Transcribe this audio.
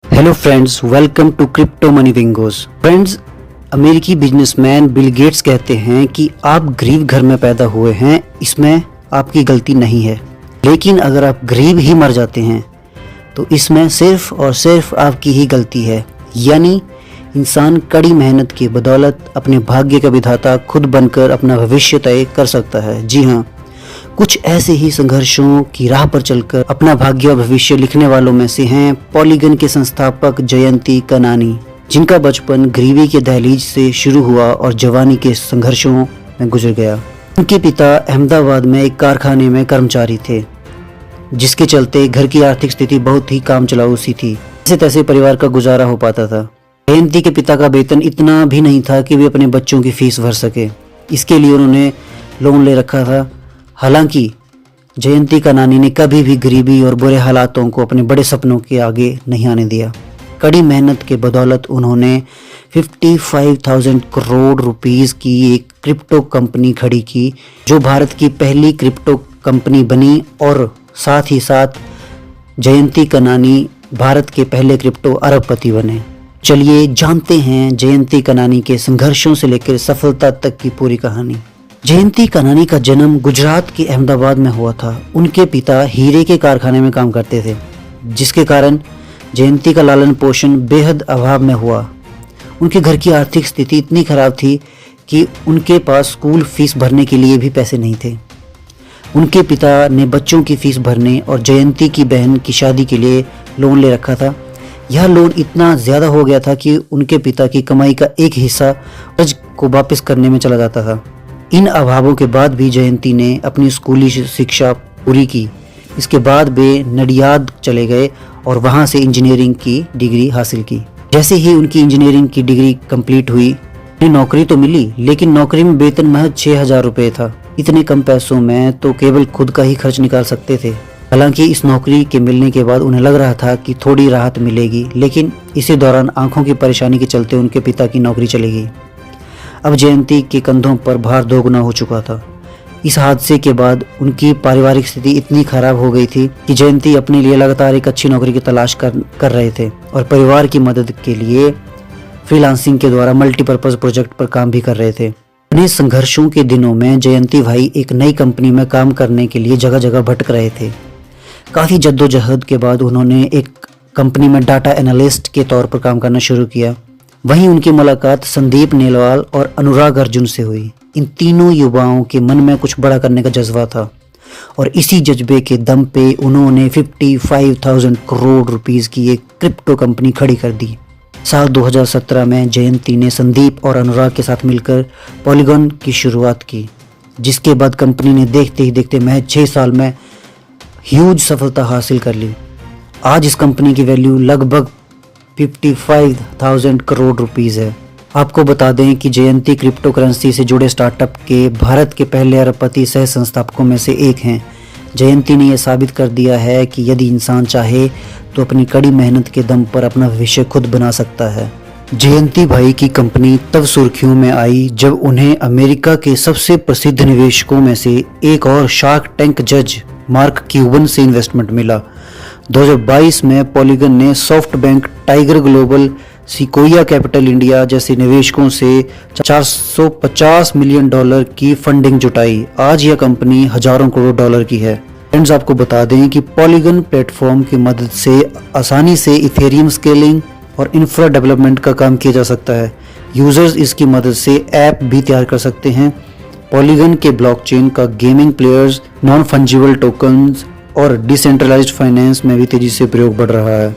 Hello friends, welcome to crypto money bingos. Friends, अमेरिकी businessman Bill Gates कहते हैं कि आप गरीब घर में पैदा हुए हैं, इसमें आपकी गलती नहीं है। लेकिन अगर आप गरीब ही मर जाते हैं तो इसमें सिर्फ और सिर्फ आपकी ही गलती है। यानी इंसान कड़ी मेहनत की बदौलत अपने भाग्य का विधाता खुद बनकर अपना भविष्य तय कर सकता है। जी हाँ, कुछ ऐसे ही संघर्षों की राह पर चलकर अपना भाग्य और भविष्य लिखने वालों में से हैं पॉलीगन के संस्थापक जयंती कनानी, जिनका बचपन गरीबी के दहलीज से शुरू हुआ और जवानी के संघर्षों में गुजर गया। उनके पिता अहमदाबाद में एक कारखाने में कर्मचारी थे, जिसके चलते घर की आर्थिक स्थिति बहुत ही काम चलाऊ सी थी। जैसे तैसे परिवार का गुजारा हो पाता था। जयंती के पिता का वेतन इतना भी नहीं था कि वे अपने बच्चों की फीस भर सके। इसके लिए उन्होंने लोन ले रखा था। हालांकि जयंती कनानी ने कभी भी गरीबी और बुरे हालातों को अपने बड़े सपनों के आगे नहीं आने दिया। कड़ी मेहनत के बदौलत उन्होंने 55,000 करोड़ रुपीस की एक क्रिप्टो कंपनी खड़ी की, जो भारत की पहली क्रिप्टो कंपनी बनी और साथ ही साथ जयंती कनानी भारत के पहले क्रिप्टो अरबपति बने। चलिए जानते हैं जयंती कनानी के संघर्षों से लेकर सफलता तक की पूरी कहानी। जयंती कनानी का जन्म गुजरात के अहमदाबाद में हुआ था। उनके पिता हीरे के कारखाने में काम करते थे, जिसके कारण जयंती का लालन पोषण बेहद अभाव में हुआ। उनके घर की आर्थिक स्थिति इतनी खराब थी कि उनके पास स्कूल फीस भरने के लिए भी पैसे नहीं थे। उनके पिता ने बच्चों की फीस भरने और जयंती की बहन की शादी के लिए लोन ले रखा था। यह लोन इतना ज़्यादा हो गया था कि उनके पिता की कमाई का एक हिस्सा कर्ज को वापस करने में चला जाता था। इन अभावों के बाद भी जयंती ने अपनी स्कूली शिक्षा पूरी की। इसके बाद वे नडियाद चले गए और वहां से इंजीनियरिंग की डिग्री हासिल की। जैसे ही उनकी इंजीनियरिंग की डिग्री कंप्लीट हुई, उन्हें नौकरी तो मिली, लेकिन नौकरी में वेतन महज 6,000 रुपये था। इतने कम पैसों में तो केवल खुद का ही खर्च निकाल सकते थे। हालांकि इस नौकरी के मिलने के बाद उन्हें लग रहा था कि थोड़ी राहत मिलेगी, लेकिन इसी दौरान आंखों की परेशानी के चलते उनके पिता की नौकरी चली गई। अब जयंती के कंधों पर भार दोगुना हो चुका था। इस हादसे के बाद उनकी पारिवारिक स्थिति इतनी खराब हो गई थी कि जयंती अपने लिए लगातार एक अच्छी नौकरी की तलाश कर रहे थे और परिवार की मदद के लिए फ्रीलांसिंग के द्वारा मल्टीपर्पज प्रोजेक्ट पर काम भी कर रहे थे। अपने संघर्षों के दिनों में जयंती भाई एक नई कंपनी में काम करने के लिए जगह जगह भटक रहे थे। काफ़ी जद्दोजहद के बाद उन्होंने एक कंपनी में डाटा एनालिस्ट के तौर पर काम करना शुरू किया। वहीं उनकी मुलाकात संदीप नेलवाल और अनुराग अर्जुन से हुई। इन तीनों युवाओं के मन में कुछ बड़ा करने का जज्बा था और इसी जज्बे के दम पे उन्होंने 55,000 करोड़ रुपीस की एक क्रिप्टो कंपनी खड़ी कर दी। साल 2017 में जयंती ने संदीप और अनुराग के साथ मिलकर पॉलीगन की शुरुआत की, जिसके बाद कंपनी ने देखते ही देखते महज 6 साल में ह्यूज सफलता हासिल कर ली। आज इस कंपनी की वैल्यू लगभग 55,000 करोड़ रुपीस है। आपको बता दें कि जयंती क्रिप्टो करेंसी से जुड़े स्टार्टअप के भारत के पहले अरबपति सह संस्थापकों में से एक हैं। जयंती ने यह साबित कर दिया है कि यदि इंसान चाहे तो अपनी कड़ी मेहनत के दम पर अपना भविष्य खुद बना सकता है। जयंती भाई की कंपनी तब सुर्खियों में आई जब उन्हें अमेरिका के सबसे प्रसिद्ध निवेशकों में से एक और शार्क टैंक जज मार्क क्यूबन से इन्वेस्टमेंट मिला। 2022 में पॉलीगन ने soft bank, tiger global, sequoia capital India जैसे निवेशकों से $450 मिलियन की फंडिंग जुटाई। आज यह कंपनी हजारों करोड़ डॉलर की है। फ्रेंड्स, आपको बता दें कि पॉलीगन प्लेटफॉर्म की मदद से आसानी से इथेरियम स्केलिंग और इंफ्रा डेवलपमेंट का काम किया जा सकता है। यूजर्स इसकी मदद से ऐप भी तैयार कर सकते हैं। पॉलीगन के ब्लॉकचेन का gaming players, non fungible tokens और डिसेंट्रलाइज्ड फाइनेंस में भी तेजी से प्रयोग बढ़ रहा है।